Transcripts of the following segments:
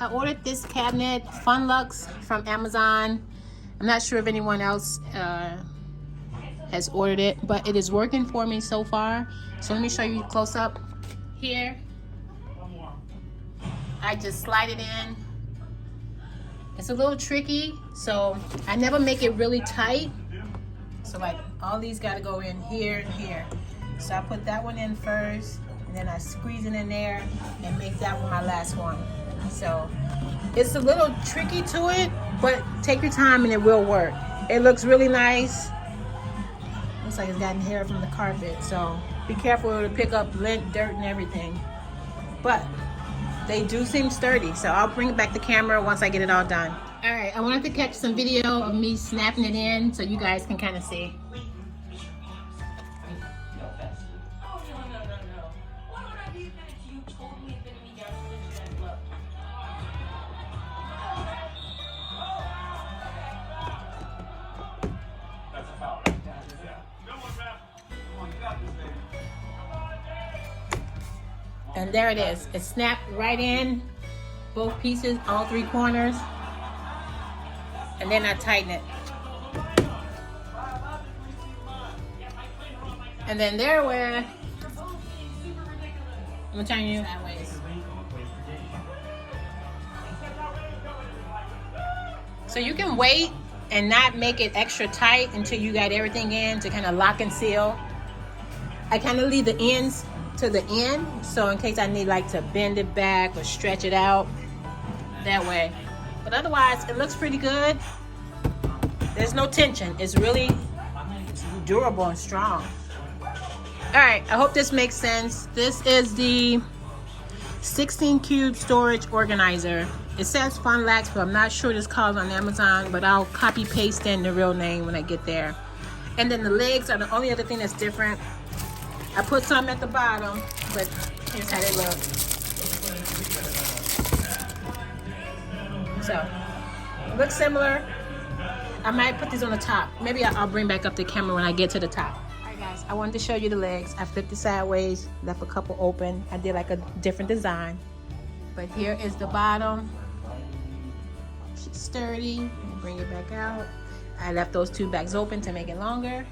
I ordered this cabinet, Funlax, from Amazon. I'm not sure if anyone else has ordered it, but it is working for me so far. So let me show you close up here. I just slide it in. It's a little tricky, so I never make it really tight. So like all these gotta go in here and here. So I put that one in first, and then I squeeze it in there and make that one my last one. So it's a little tricky to it, but take your time and it will work. It looks really nice. Looks like it's gotten hair from the carpet, so be careful to pick up lint, dirt, and everything. But they do seem sturdy, so I'll bring back the camera once I get it all done. All right, I wanted to catch some video of me snapping it in so you guys can kind of see. And there it is. It snapped right in, both pieces, all three corners. And then I tighten it. And then there where I'm gonna turn you sideways. So you can wait and not make it extra tight until you got everything in to kind of lock and seal. I kind of leave the ends to the end, so in case I need like to bend it back or stretch it out that way. But otherwise, it looks pretty good. There's no tension. It's really durable and strong. All right, I hope this makes sense. This is the 16 cube storage organizer. It says Funlax, but I'm not sure it's called on Amazon, but I'll copy paste in the real name when I get there. And then the legs are the only other thing that's different. I put some at the bottom, but here's how they look. So, it looks similar. I might put these on the top. Maybe I'll bring back up the camera when I get to the top. All right, guys, I wanted to show you the legs. I flipped it sideways, left a couple open. I did like a different design. But here is the bottom. She's sturdy. Bring it back out. I left those two backs open to make it longer.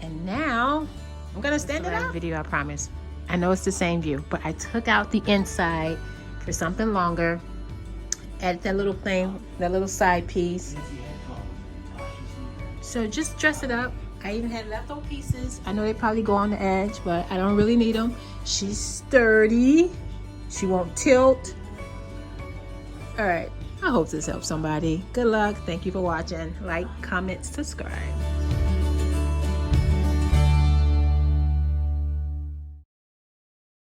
And now, I'm gonna stand it up. Video, I promise. I know it's the same view, but I took out the inside for something longer. Added that little thing, that little side piece. So just dress it up. I even had leftover pieces. I know they probably go on the edge, but I don't really need them. She's sturdy. She won't tilt. All right, I hope this helps somebody. Good luck. Thank you for watching. Like, comment, subscribe.